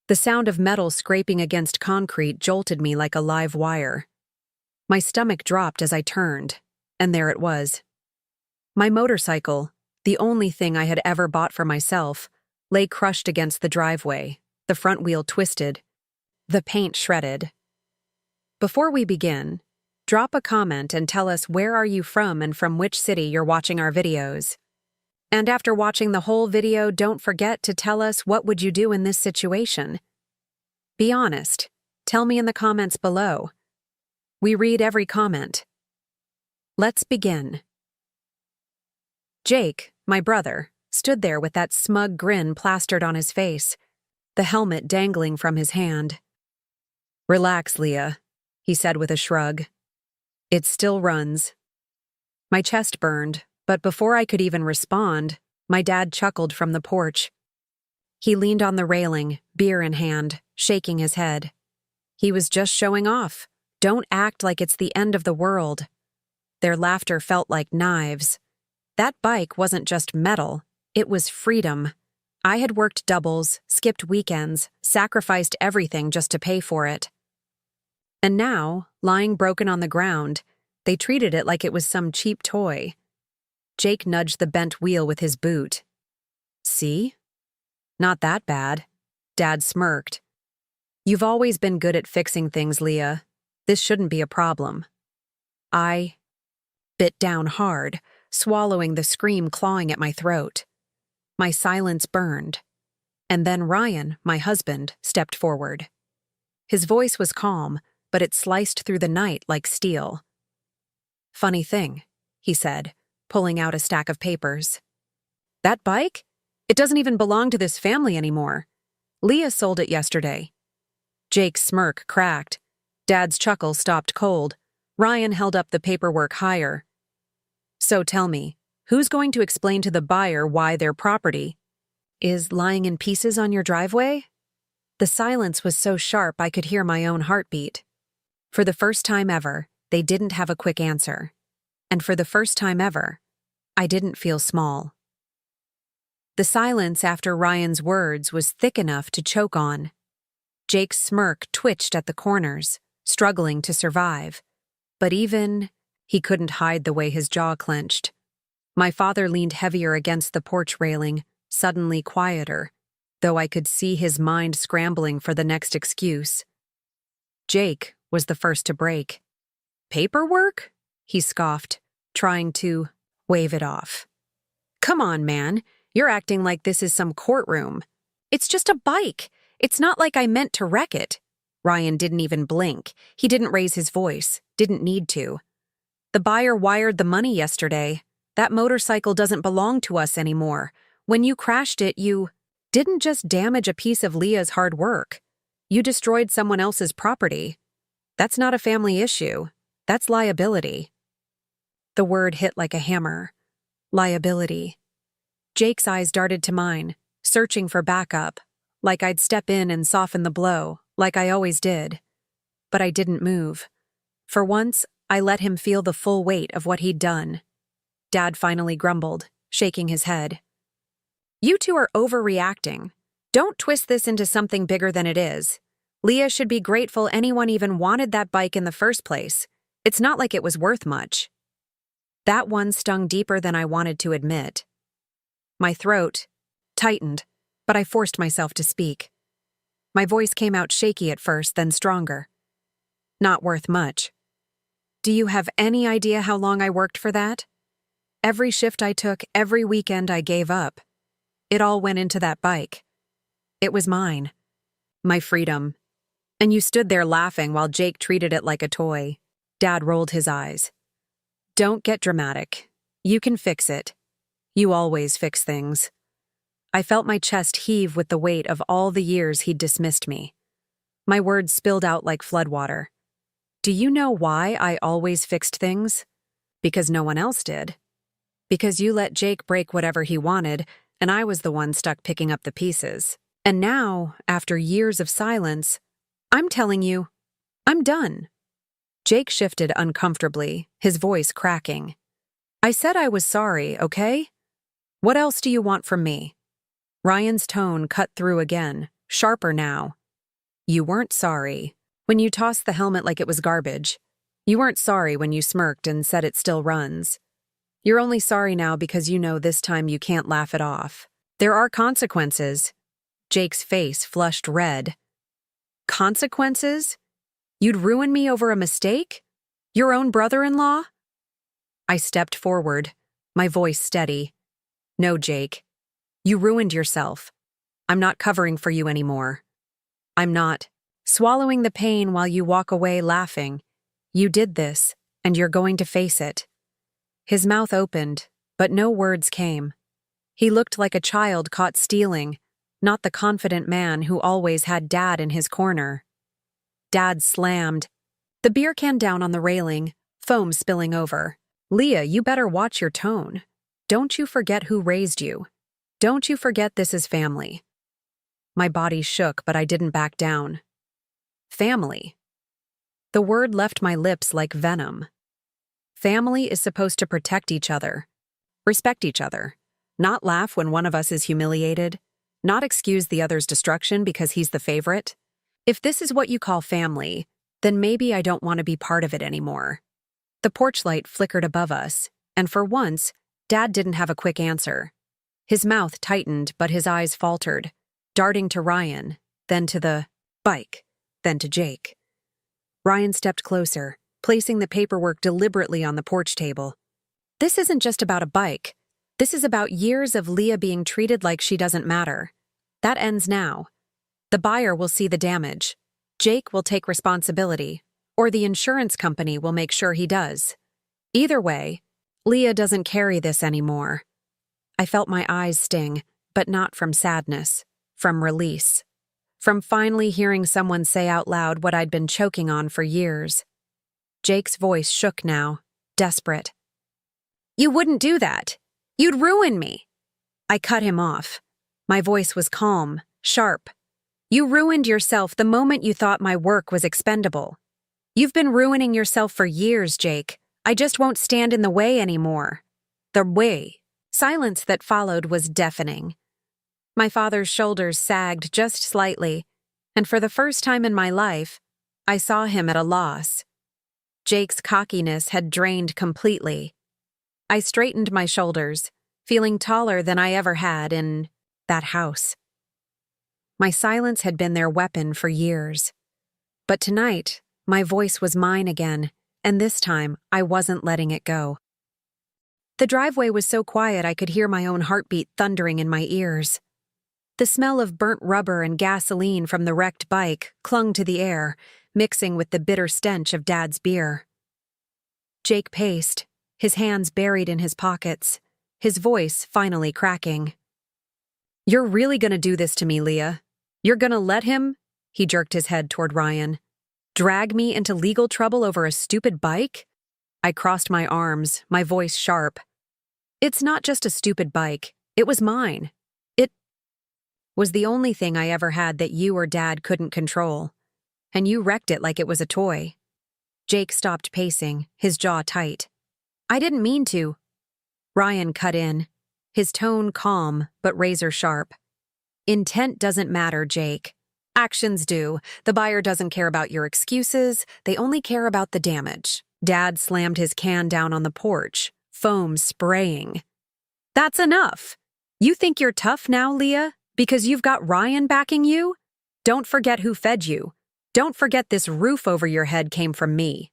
The sound of metal scraping against concrete jolted me like a live wire. My stomach dropped as I turned, and there it was. My motorcycle, the only thing I had ever bought for myself, lay crushed against the driveway, the front wheel twisted, the paint shredded. Before we begin, drop a comment and tell us where are you from and from which city you're watching our videos. And after watching the whole video, don't forget to tell us what would you do in this situation. Be honest. Tell me in the comments below. We read every comment. Let's begin. Jake, my brother, stood there with that smug grin plastered on his face, the helmet dangling from his hand. "Relax, Leah," he said with a shrug. "It still runs." My chest burned, but before I could even respond, my dad chuckled from the porch. He leaned on the railing, beer in hand, shaking his head. He was just showing off. Don't act like it's the end of the world. Their laughter felt like knives. That bike wasn't just metal, it was freedom. I had worked doubles, skipped weekends, sacrificed everything just to pay for it. And now, lying broken on the ground, they treated it like it was some cheap toy. Jake nudged the bent wheel with his boot. "See? Not that bad." Dad smirked. "You've always been good at fixing things, Leah. This shouldn't be a problem." I bit down hard, swallowing the scream clawing at my throat. My silence burned. And then Ryan, my husband, stepped forward. His voice was calm, but it sliced through the night like steel. "Funny thing," he said, pulling out a stack of papers. "That bike? It doesn't even belong to this family anymore. Leah sold it yesterday." Jake's smirk cracked. Dad's chuckle stopped cold. Ryan held up the paperwork higher. "So tell me, who's going to explain to the buyer why their property is lying in pieces on your driveway?" The silence was so sharp I could hear my own heartbeat. For the first time ever, they didn't have a quick answer. And for the first time ever, I didn't feel small. The silence after Ryan's words was thick enough to choke on. Jake's smirk twitched at the corners, struggling to survive. But he couldn't hide the way his jaw clenched. My father leaned heavier against the porch railing, suddenly quieter, though I could see his mind scrambling for the next excuse. Jake was the first to break. "Paperwork?" he scoffed, trying to wave it off. "Come on, man. You're acting like this is some courtroom. It's just a bike. It's not like I meant to wreck it." Ryan didn't even blink. He didn't raise his voice, didn't need to. "The buyer wired the money yesterday. That motorcycle doesn't belong to us anymore. When you crashed it, you didn't just damage a piece of Leah's hard work. You destroyed someone else's property. That's not a family issue. That's liability." The word hit like a hammer. Liability. Jake's eyes darted to mine, searching for backup, like I'd step in and soften the blow, like I always did. But I didn't move. For once, I let him feel the full weight of what he'd done. Dad finally grumbled, shaking his head. "You two are overreacting. Don't twist this into something bigger than it is. Leah should be grateful anyone even wanted that bike in the first place. It's not like it was worth much." That one stung deeper than I wanted to admit. My throat tightened, but I forced myself to speak. My voice came out shaky at first, then stronger. "Not worth much. Do you have any idea how long I worked for that? Every shift I took, every weekend I gave up. It all went into that bike. It was mine. My freedom. And you stood there laughing while Jake treated it like a toy." Dad rolled his eyes. "Don't get dramatic. You can fix it. You always fix things." I felt my chest heave with the weight of all the years he'd dismissed me. My words spilled out like floodwater. "Do you know why I always fixed things? Because no one else did. Because you let Jake break whatever he wanted, and I was the one stuck picking up the pieces. And now, after years of silence, I'm telling you, I'm done." Jake shifted uncomfortably, his voice cracking. "I said I was sorry, okay? What else do you want from me?" Ryan's tone cut through again, sharper now, You weren't sorry when you tossed the helmet like it was garbage. You weren't sorry when you smirked and said it still runs. You're only sorry now because you know this time you can't laugh it off. There are consequences. Jake's face flushed red. Consequences? You'd ruin me over a mistake? Your own brother-in-law? I stepped forward, my voice steady. No, Jake. You ruined yourself. I'm not covering for you anymore. I'm not swallowing the pain while you walk away laughing. You did this, and you're going to face it. His mouth opened, but no words came. He looked like a child caught stealing, not the confident man who always had Dad in his corner. Dad slammed the beer can down on the railing, foam spilling over. Leah, you better watch your tone. Don't you forget who raised you. Don't you forget this is family. My body shook, but I didn't back down. Family. The word left my lips like venom. Family is supposed to protect each other, respect each other, not laugh when one of us is humiliated, not excuse the other's destruction because he's the favorite. If this is what you call family, then maybe I don't want to be part of it anymore. The porch light flickered above us, and for once, Dad didn't have a quick answer. His mouth tightened, but his eyes faltered, darting to Ryan, then to the bike, then to Jake. Ryan stepped closer, placing the paperwork deliberately on the porch table. This isn't just about a bike. This is about years of Leah being treated like she doesn't matter. That ends now. The buyer will see the damage. Jake will take responsibility, or the insurance company will make sure he does. Either way, Leah doesn't carry this anymore. I felt my eyes sting, but not from sadness, from release. From finally hearing someone say out loud what I'd been choking on for years. Jake's voice shook now, desperate. You wouldn't do that. You'd ruin me. I cut him off. My voice was calm, sharp. You ruined yourself the moment you thought my work was expendable. You've been ruining yourself for years, Jake. I just won't stand in the way anymore. The way. Silence that followed was deafening. My father's shoulders sagged just slightly, and for the first time in my life, I saw him at a loss. Jake's cockiness had drained completely. I straightened my shoulders, feeling taller than I ever had in that house. My silence had been their weapon for years. But tonight, my voice was mine again, and this time, I wasn't letting it go. The driveway was so quiet I could hear my own heartbeat thundering in my ears. The smell of burnt rubber and gasoline from the wrecked bike clung to the air, mixing with the bitter stench of Dad's beer. Jake paced, his hands buried in his pockets, his voice finally cracking. You're really gonna do this to me, Leah? You're gonna let him? He jerked his head toward Ryan. Drag me into legal trouble over a stupid bike? I crossed my arms, my voice sharp. It's not just a stupid bike. It was mine. It was the only thing I ever had that you or Dad couldn't control. And you wrecked it like it was a toy. Jake stopped pacing, his jaw tight. I didn't mean to. Ryan cut in, his tone calm but razor sharp. Intent doesn't matter, Jake. Actions do. The buyer doesn't care about your excuses. They only care about the damage. Dad slammed his can down on the porch, foam spraying. That's enough. You think you're tough now, Leah, because you've got Ryan backing you? Don't forget who fed you. Don't forget this roof over your head came from me.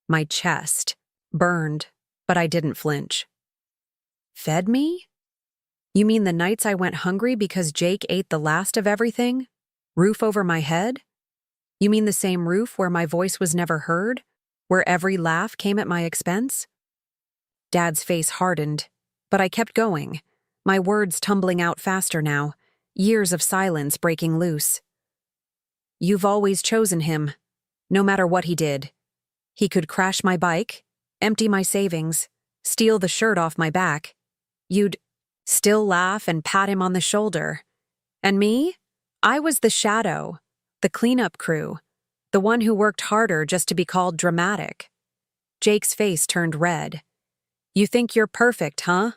My chest burned, but I didn't flinch. Fed me? You mean the nights I went hungry because Jake ate the last of everything? Roof over my head? You mean the same roof where my voice was never heard? Where every laugh came at my expense? Dad's face hardened, but I kept going, my words tumbling out faster now, years of silence breaking loose. You've always chosen him, no matter what he did. He could crash my bike, empty my savings, steal the shirt off my back. You'd still laugh and pat him on the shoulder. And me? I was the shadow, the cleanup crew, the one who worked harder just to be called dramatic. Jake's face turned red. You think you're perfect, huh?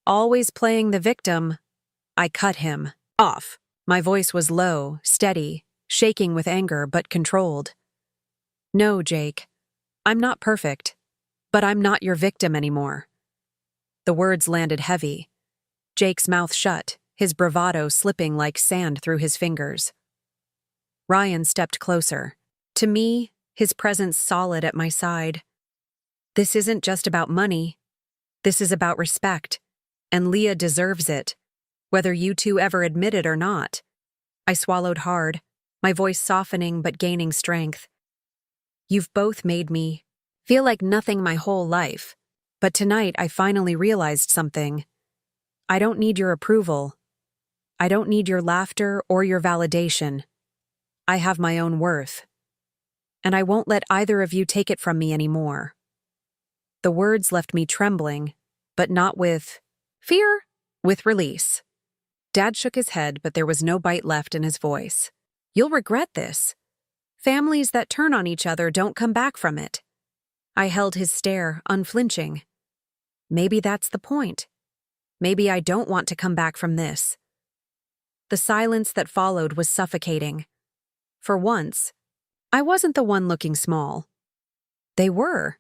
Always playing the victim. I cut him off. My voice was low, steady, shaking with anger but controlled. No, Jake. I'm not perfect, but I'm not your victim anymore. The words landed heavy. Jake's mouth shut, his bravado slipping like sand through his fingers. Ryan stepped closer. To me, his presence solid at my side. This isn't just about money. This is about respect, and Leah deserves it, whether you two ever admit it or not. I swallowed hard, my voice softening but gaining strength. You've both made me feel like nothing my whole life, but tonight I finally realized something. I don't need your approval. I don't need your laughter or your validation. I have my own worth. And I won't let either of you take it from me anymore. The words left me trembling, but not with fear, with release. Dad shook his head, but there was no bite left in his voice. You'll regret this. Families that turn on each other don't come back from it. I held his stare, unflinching. Maybe that's the point. Maybe I don't want to come back from this. The silence that followed was suffocating. For once, I wasn't the one looking small. They were.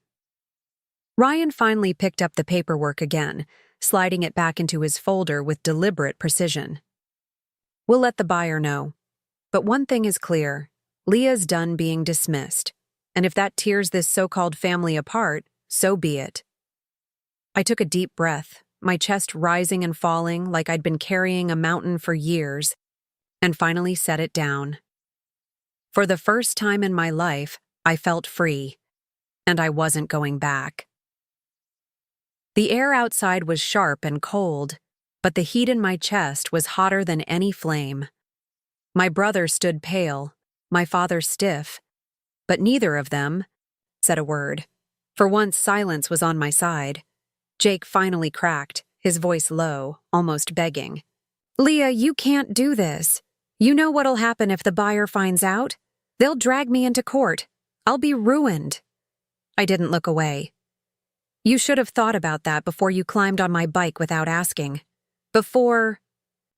Ryan finally picked up the paperwork again, sliding it back into his folder with deliberate precision. We'll let the buyer know. But one thing is clear. Leah's done being dismissed. And if that tears this so-called family apart, so be it. I took a deep breath, my chest rising and falling like I'd been carrying a mountain for years, and finally set it down. For the first time in my life, I felt free, and I wasn't going back. The air outside was sharp and cold, but the heat in my chest was hotter than any flame. My brother stood pale, my father stiff, but neither of them said a word. For once, silence was on my side. Jake finally cracked, his voice low, almost begging. Leah, you can't do this. You know what'll happen if the buyer finds out? They'll drag me into court. I'll be ruined. I didn't look away. You should have thought about that before you climbed on my bike without asking. Before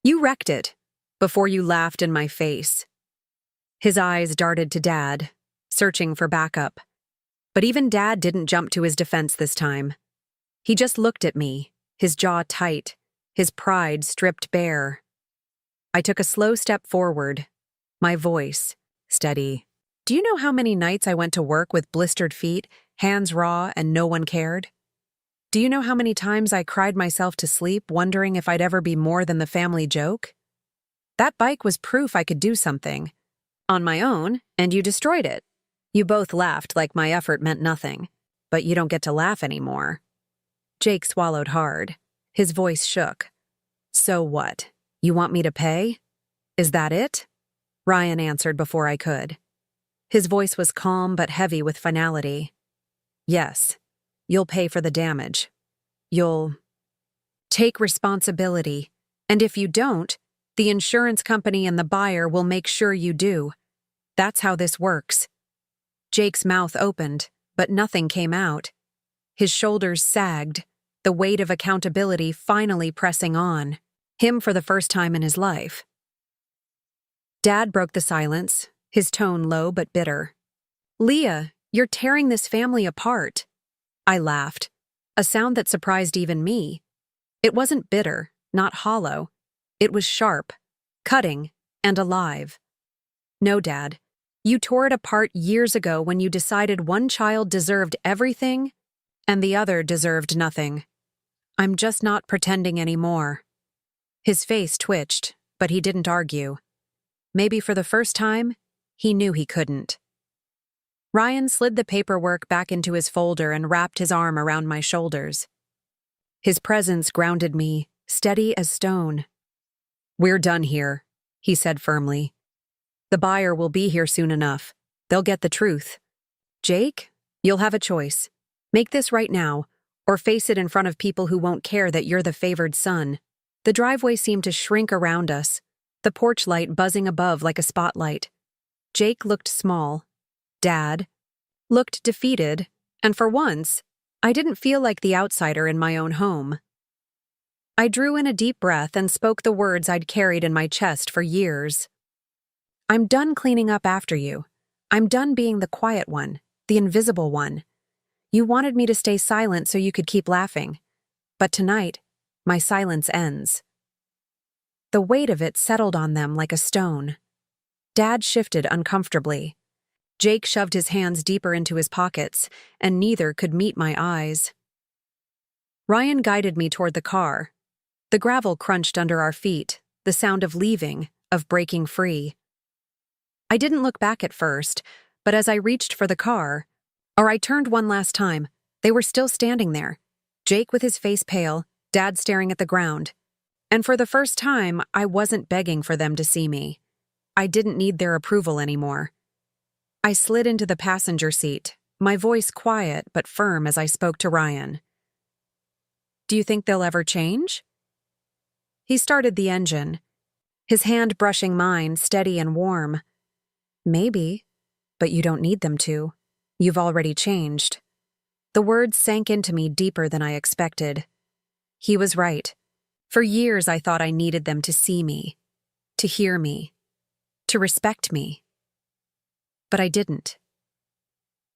you wrecked it. Before you laughed in my face. His eyes darted to Dad, searching for backup. But even Dad didn't jump to his defense this time. He just looked at me, his jaw tight, his pride stripped bare. I took a slow step forward, my voice steady. Do you know how many nights I went to work with blistered feet, hands raw, and no one cared? Do you know how many times I cried myself to sleep wondering if I'd ever be more than the family joke? That bike was proof I could do something. On my own, and you destroyed it. You both laughed like my effort meant nothing, but you don't get to laugh anymore. Jake swallowed hard. His voice shook. So what? You want me to pay? Is that it? Ryan answered before I could. His voice was calm but heavy with finality. Yes, you'll pay for the damage. You'll take responsibility, and if you don't, the insurance company and the buyer will make sure you do. That's how this works. Jake's mouth opened, but nothing came out. His shoulders sagged, the weight of accountability finally pressing on, him for the first time in his life. Dad broke the silence, his tone low but bitter. Leah, you're tearing this family apart. I laughed, a sound that surprised even me. It wasn't bitter, not hollow. It was sharp, cutting, and alive. No, Dad, you tore it apart years ago when you decided one child deserved everything and the other deserved nothing. I'm just not pretending anymore. His face twitched, but he didn't argue. Maybe for the first time, he knew he couldn't. Ryan slid the paperwork back into his folder and wrapped his arm around my shoulders. His presence grounded me, steady as stone. We're done here, he said firmly. The buyer will be here soon enough. They'll get the truth. Jake, you'll have a choice. Make this right now, or face it in front of people who won't care that you're the favored son. The driveway seemed to shrink around us, the porch light buzzing above like a spotlight. Jake looked small. Dad looked defeated, and for once, I didn't feel like the outsider in my own home. I drew in a deep breath and spoke the words I'd carried in my chest for years. I'm done cleaning up after you. I'm done being the quiet one, the invisible one. You wanted me to stay silent so you could keep laughing. But tonight, my silence ends. The weight of it settled on them like a stone. Dad shifted uncomfortably. Jake shoved his hands deeper into his pockets, and neither could meet my eyes. Ryan guided me toward the car. The gravel crunched under our feet, the sound of leaving, of breaking free. I didn't look back at first, but as I reached for the car, or I turned one last time, they were still standing there. Jake with his face pale, Dad staring at the ground. And for the first time, I wasn't begging for them to see me. I didn't need their approval anymore. I slid into the passenger seat, my voice quiet but firm as I spoke to Ryan. Do you think they'll ever change? He started the engine, his hand brushing mine, steady and warm. Maybe, but you don't need them to. You've already changed. The words sank into me deeper than I expected. He was right. For years I thought I needed them to see me, to hear me, to respect me. But I didn't.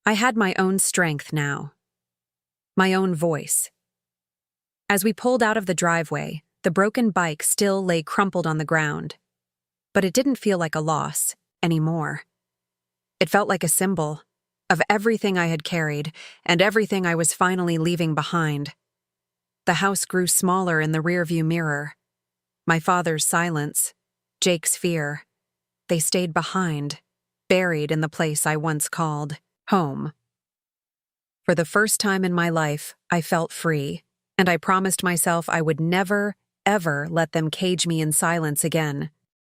I had my own strength now. My own voice. As we pulled out of the driveway, the broken bike still lay crumpled on the ground. But it didn't feel like a loss anymore. It felt like a symbol of everything I had carried and everything I was finally leaving behind. The house grew smaller in the rearview mirror. My father's silence, Jake's fear. They stayed behind, buried in the place I once called home. For the first time in my life, I felt free, and I promised myself I would never, ever let them cage me in silence again.